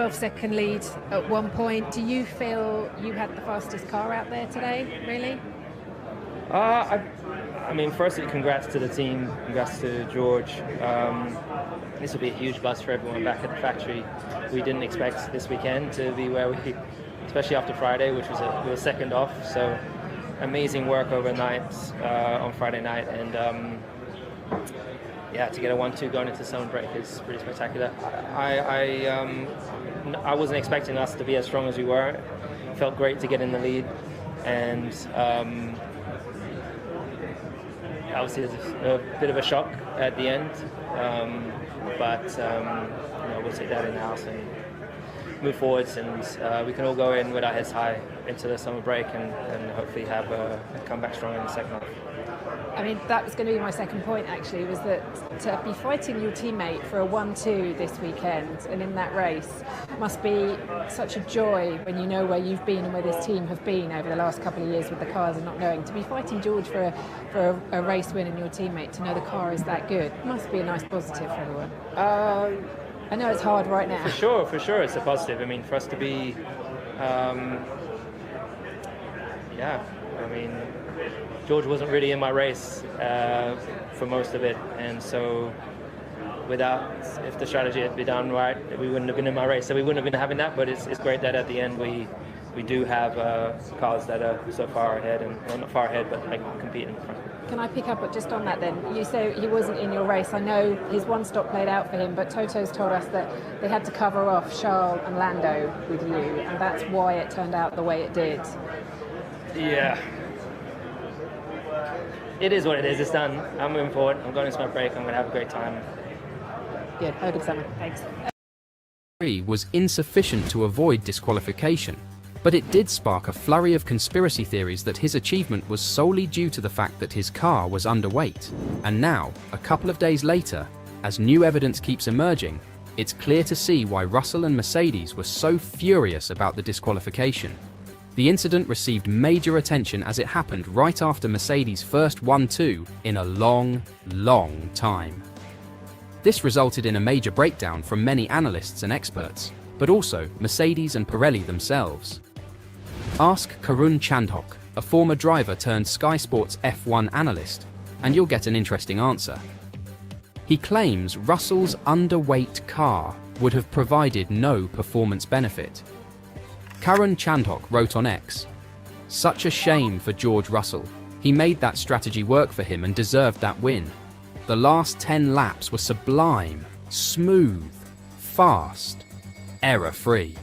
12-second lead at one point. Do you feel you had the fastest car out there today, really? I mean, firstly, congrats to the team, congrats to George. This will be a huge buzz for everyone back at the factory. We didn't expect this weekend to be where we, especially after Friday, which was we were second off. So amazing work overnight on Friday night, and yeah, to get a 1-2 going into summer break is pretty spectacular. I wasn't expecting us to be as strong as we were. It felt great to get in the lead, and obviously it was a bit of a shock at the end, but we'll take that in the house and move forwards, and we can all go in with our heads high into the summer break and hopefully have a comeback strong in the second half. I mean, that was going to be my second point, actually, was that to be fighting your teammate for a 1-2 this weekend and in that race must be such a joy when you know where you've been and where this team have been over the last couple of years with the cars and not knowing. To be fighting George for a race win and your teammate, to know the car is that good, must be a nice positive for everyone. I know it's hard right now. For sure, it's a positive. I mean, for us to be, George wasn't really in my race for most of it, and so if the strategy had been done right, we wouldn't have been in my race, so we wouldn't have been having that. But it's great that at the end we do have cars that are so far ahead, and well, not far ahead, but like competing in the front. Can I pick up just on that then? You say he wasn't in your race. I know his one stop played out for him, but Toto's told us that they had to cover off Charles and Lando with you, and that's why it turned out the way it did. Yeah. It is what it is. It's done. I'm moving forward. I'm going into my break. I'm going to have a great time. Good. Have a good summer. Thanks. Prix was insufficient to avoid disqualification, but it did spark a flurry of conspiracy theories that his achievement was solely due to the fact that his car was underweight. And now, a couple of days later, as new evidence keeps emerging, it's clear to see why Russell and Mercedes were so furious about the disqualification. The incident received major attention as it happened right after Mercedes' first 1-2 in a long, long time. This resulted in a major breakdown from many analysts and experts, but also Mercedes and Pirelli themselves. Ask Karun Chandhok, a former driver turned Sky Sports F1 analyst, and you'll get an interesting answer. He claims Russell's underweight car would have provided no performance benefit. Karun Chandhok wrote on X, "Such a shame for George Russell. He made that strategy work for him and deserved that win. The last 10 laps were sublime, smooth, fast, error-free."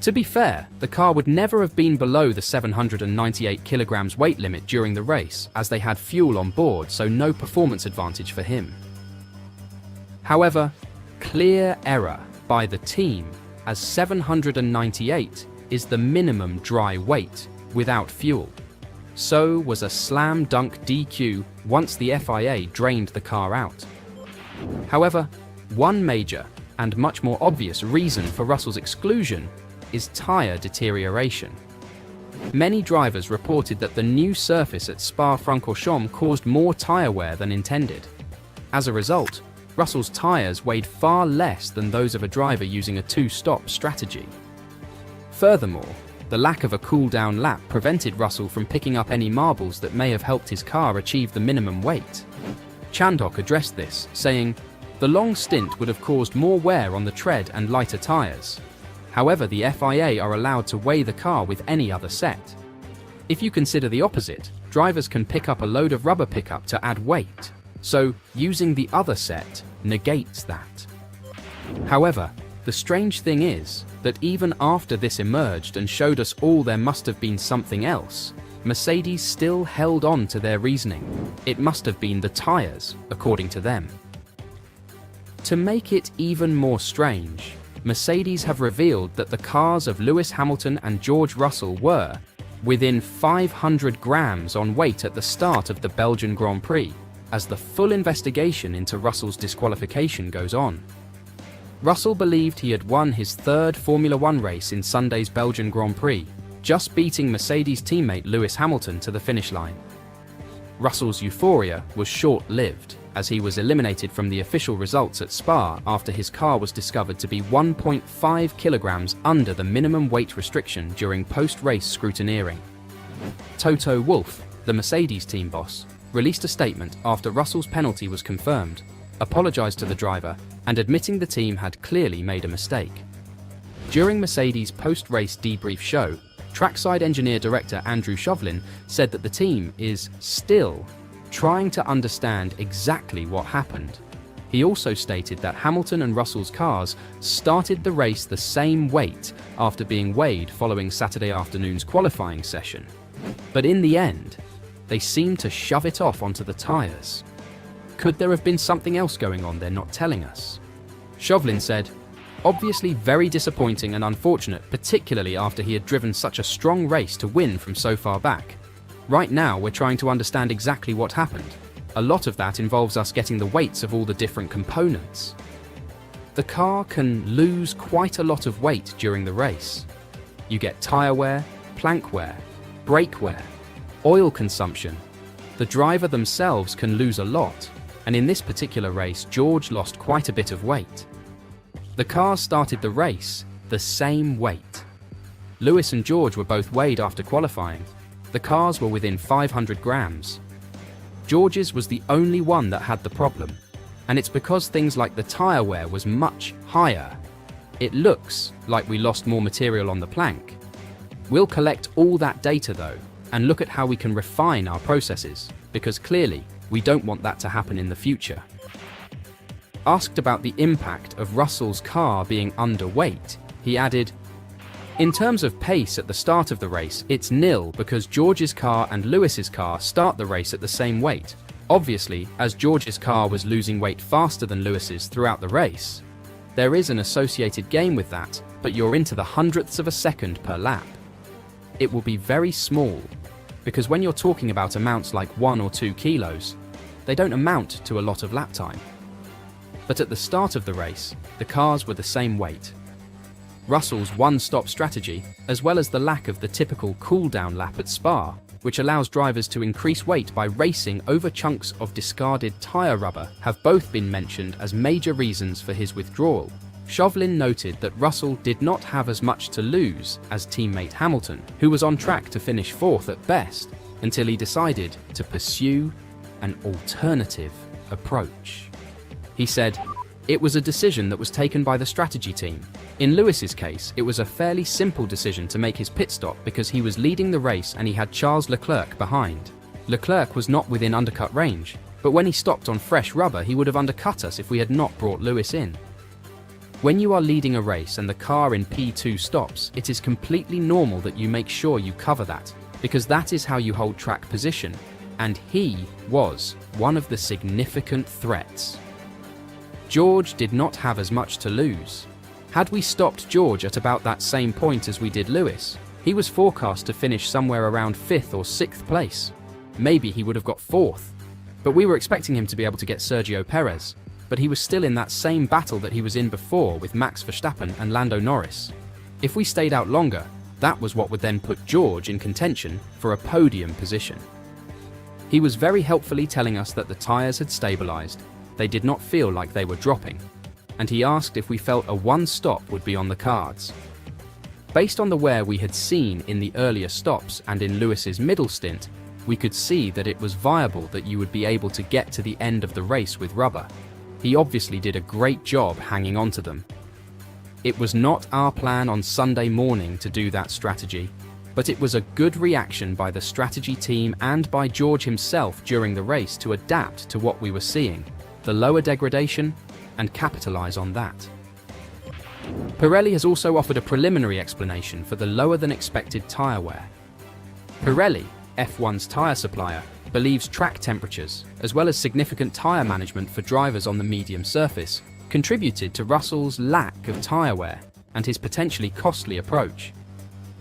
To be fair, the car would never have been below the 798 kilograms weight limit during the race, as they had fuel on board, so no performance advantage for him. However, clear error by the team, as 798 is the minimum dry weight without fuel. So was a slam dunk DQ once the FIA drained the car out. However, one major and much more obvious reason for Russell's exclusion is tyre deterioration. Many drivers reported that the new surface at Spa-Francorchamps caused more tyre wear than intended. As a result, Russell's tyres weighed far less than those of a driver using a two-stop strategy. Furthermore, the lack of a cool-down lap prevented Russell from picking up any marbles that may have helped his car achieve the minimum weight. Chandhok addressed this, saying, "The long stint would have caused more wear on the tread and lighter tyres. However, the FIA are allowed to weigh the car with any other set. If you consider the opposite, drivers can pick up a load of rubber pickup to add weight, so using the other set negates that." However, the strange thing is that even after this emerged and showed us all there must have been something else, Mercedes still held on to their reasoning. It must have been the tyres, according to them. To make it even more strange, Mercedes have revealed that the cars of Lewis Hamilton and George Russell were within 500 grams on weight at the start of the Belgian Grand Prix, as the full investigation into Russell's disqualification goes on. Russell believed he had won his third Formula One race in Sunday's Belgian Grand Prix, just beating Mercedes teammate Lewis Hamilton to the finish line. Russell's euphoria was short-lived. as he was eliminated from the official results at Spa after his car was discovered to be 1.5 kilograms under the minimum weight restriction during post-race scrutineering. Toto Wolff, the Mercedes team boss, released a statement after Russell's penalty was confirmed, apologized to the driver, and admitting the team had clearly made a mistake. During Mercedes' post-race debrief show, trackside engineer director Andrew Chauvelin said that the team is still trying to understand exactly what happened. He also stated that Hamilton and Russell's cars started the race the same weight after being weighed following Saturday afternoon's qualifying session. But in the end, they seemed to shove it off onto the tyres. Could there have been something else going on they're not telling us? Chauvelin said, "Obviously very disappointing and unfortunate, particularly after he had driven such a strong race to win from so far back. Right now, we're trying to understand exactly what happened. A lot of that involves us getting the weights of all the different components. The car can lose quite a lot of weight during the race. You get tyre wear, plank wear, brake wear, oil consumption. The driver themselves can lose a lot, and in this particular race, George lost quite a bit of weight. The cars started the race the same weight. Lewis and George were both weighed after qualifying. The cars were within 500 grams. George's was the only one that had the problem, and it's because things like the tyre wear was much higher. It looks like we lost more material on the plank. We'll collect all that data though, and look at how we can refine our processes, because clearly we don't want that to happen in the future." Asked about the impact of Russell's car being underweight, he added, "In terms of pace at the start of the race, it's nil because George's car and Lewis's car start the race at the same weight. Obviously, as George's car was losing weight faster than Lewis's throughout the race, there is an associated gain with that, but you're into the hundredths of a second per lap. It will be very small, because when you're talking about amounts like 1 or 2 kilos, they don't amount to a lot of lap time. But at the start of the race, the cars were the same weight. Russell's one-stop strategy, as well as the lack of the typical cool-down lap at Spa, which allows drivers to increase weight by racing over chunks of discarded tyre rubber, have both been mentioned as major reasons for his withdrawal. Chauvelin noted that Russell did not have as much to lose as teammate Hamilton, who was on track to finish 4th at best, until he decided to pursue an alternative approach. He said, "It was a decision that was taken by the strategy team. In Lewis's case, it was a fairly simple decision to make his pit stop because he was leading the race and he had Charles Leclerc behind. Leclerc was not within undercut range, but when he stopped on fresh rubber, he would have undercut us if we had not brought Lewis in. When you are leading a race and the car in P2 stops, it is completely normal that you make sure you cover that, because that is how you hold track position, and he was one of the significant threats. George did not have as much to lose. Had we stopped George at about that same point as we did Lewis, he was forecast to finish somewhere around 5th or 6th place. Maybe he would have got 4th. But we were expecting him to be able to get Sergio Perez, but he was still in that same battle that he was in before with Max Verstappen and Lando Norris. If we stayed out longer, that was what would then put George in contention for a podium position." He was very helpfully telling us that the tyres had stabilised. They did not feel like they were dropping, and he asked if we felt a one-stop would be on the cards. Based on the wear we had seen in the earlier stops and in Lewis's middle stint, we could see that it was viable that you would be able to get to the end of the race with rubber. He obviously did a great job hanging on to them. It was not our plan on Sunday morning to do that strategy, but it was a good reaction by the strategy team and by George himself during the race to adapt to what we were seeing, the lower degradation, and capitalize on that. Pirelli has also offered a preliminary explanation for the lower than expected tyre wear. Pirelli, F1's tyre supplier, believes track temperatures, as well as significant tyre management for drivers on the medium surface, contributed to Russell's lack of tyre wear and his potentially costly approach.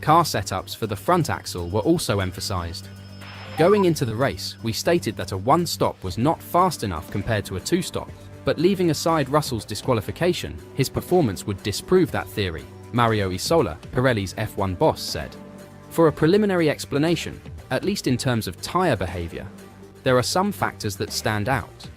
Car setups for the front axle were also emphasised. Going into the race, we stated that a one-stop was not fast enough compared to a two-stop, but leaving aside Russell's disqualification, his performance would disprove that theory, Mario Isola, Pirelli's F1 boss, said. For a preliminary explanation, at least in terms of tyre behaviour, there are some factors that stand out.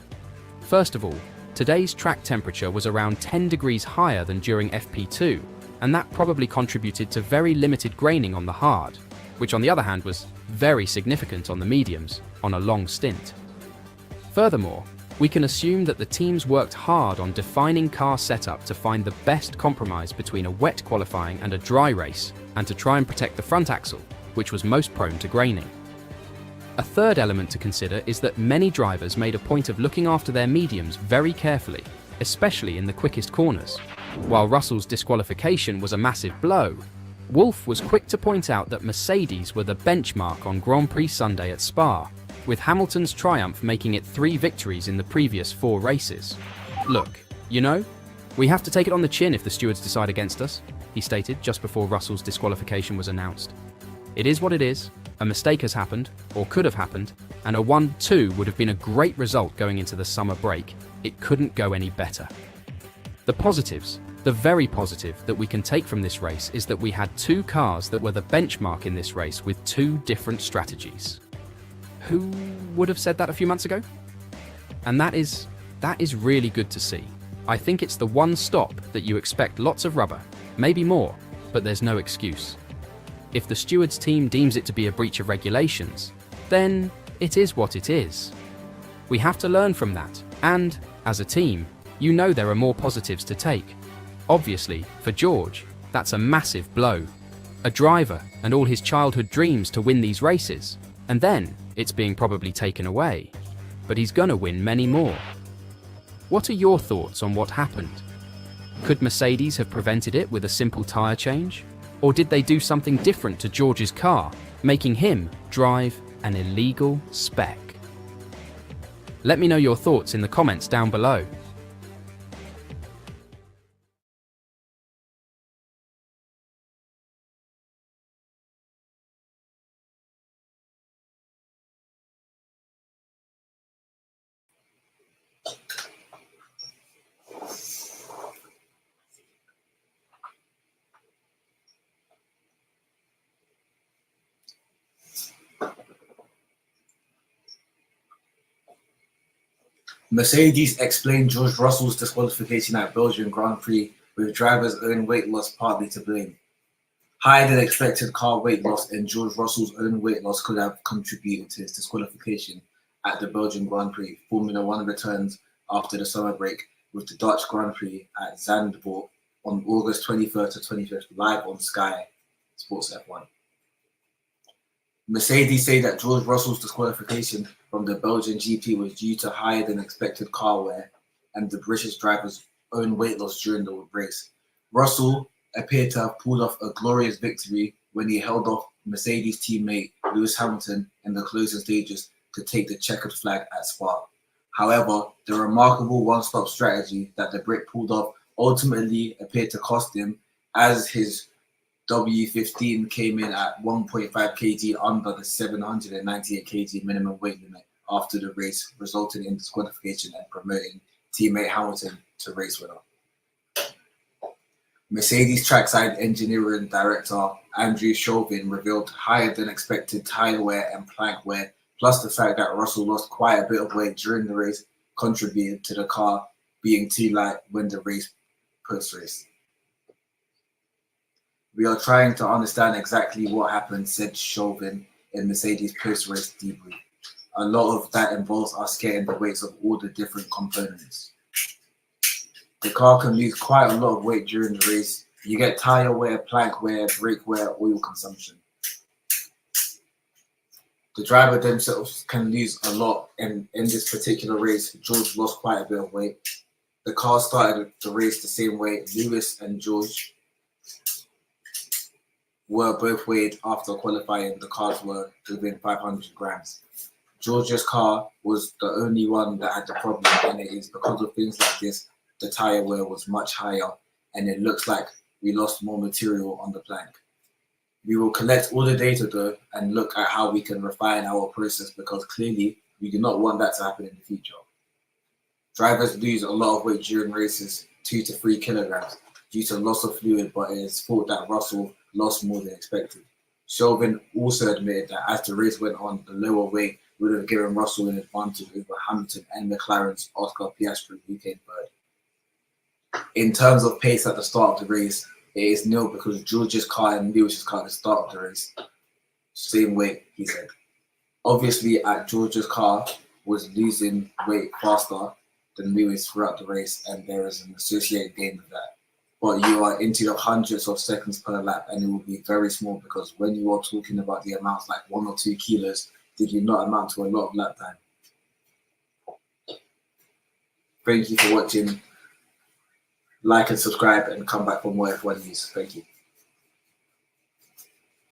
First of all, today's track temperature was around 10 degrees higher than during FP2, and that probably contributed to very limited graining on the hard, which on the other hand was very significant on the mediums on a long stint. Furthermore, we can assume that the teams worked hard on defining car setup to find the best compromise between a wet qualifying and a dry race, and to try and protect the front axle, which was most prone to graining. A third element to consider is that many drivers made a point of looking after their mediums very carefully, especially in the quickest corners. While Russell's disqualification was a massive blow, Wolff was quick to point out that Mercedes were the benchmark on Grand Prix Sunday at Spa, with Hamilton's triumph making it 3 victories in the previous 4 races. "Look, you know, we have to take it on the chin if the stewards decide against us," he stated just before Russell's disqualification was announced. "It is what it is. A mistake has happened, or could have happened, and a 1-2 would have been a great result going into the summer break. It couldn't go any better." The positives, the very positive that we can take from this race is that we had 2 cars that were the benchmark in this race with 2 different strategies. Who would have said that a few months ago? And that is really good to see. I think it's the one stop that you expect lots of rubber, maybe more, but there's no excuse. If the stewards team deems it to be a breach of regulations, then it is what it is. We have to learn from that, and, as a team, you know there are more positives to take. Obviously, for George, that's a massive blow. A driver and all his childhood dreams to win these races, and then it's being probably taken away. But he's gonna win many more. What are your thoughts on what happened? Could Mercedes have prevented it with a simple tyre change? Or did they do something different to George's car, making him drive an illegal spec? Let me know your thoughts in the comments down below. Mercedes explained George Russell's disqualification at Belgian Grand Prix with driver's own weight loss partly to blame. Higher than expected car weight loss and George Russell's own weight loss could have contributed to his disqualification at the Belgian Grand Prix. Formula One returns after the summer break with the Dutch Grand Prix at Zandvoort on August 23rd to 25th, live on Sky Sports F1. Mercedes say that George Russell's disqualification from the Belgian GP was due to higher than expected car wear and the British driver's own weight loss during the race. Russell appeared to have pulled off a glorious victory when he held off Mercedes teammate Lewis Hamilton in the closing stages to take the checkered flag at Spa. However, the remarkable one-stop strategy that the Brit pulled off ultimately appeared to cost him, as his W15 came in at 1.5 kg under the 798 kg minimum weight limit after the race, resulting in disqualification and promoting teammate Hamilton to race winner. Mercedes trackside engineering director Andrew Chauvin revealed higher than expected tyre wear and plank wear, plus the fact that Russell lost quite a bit of weight during the race contributed to the car being too light when the race post-race. "We are trying to understand exactly what happened," said Chauvin in Mercedes post-race debrief. "A lot of that involves us getting the weights of all the different components. The car can lose quite a lot of weight during the race. You get tire wear, plank wear, brake wear, oil consumption. The driver themselves can lose a lot, and in this particular race, George lost quite a bit of weight. The car started the race the same way. Lewis and George were both weighed after qualifying. The cars were within 500 grams. George's car was the only one that had the problem, and it is because of things like this, the tire wear was much higher, and it looks like we lost more material on the plank. We will collect all the data though and look at how we can refine our process, because clearly we do not want that to happen in the future. Drivers lose a lot of weight during races, 2 to 3 kilograms, due to loss of fluid, but it is thought that Russell lost more than expected. Chauvin also admitted that as the race went on, the lower weight would have given Russell an advantage over Hamilton and McLaren's Oscar Piastri, who came third. In terms of pace at the start of the race, it is nil because George's car and Lewis's car at the start of the race, same weight, he said. Obviously, George's car was losing weight faster than Lewis throughout the race, and there is an associated gain with that. But you are into the hundreds of seconds per lap, and it will be very small because when you are talking about the amounts like 1 or 2 kilos, they do not amount to a lot of lap time. Thank you for watching. Like and subscribe, and come back for more F1 news. Thank you.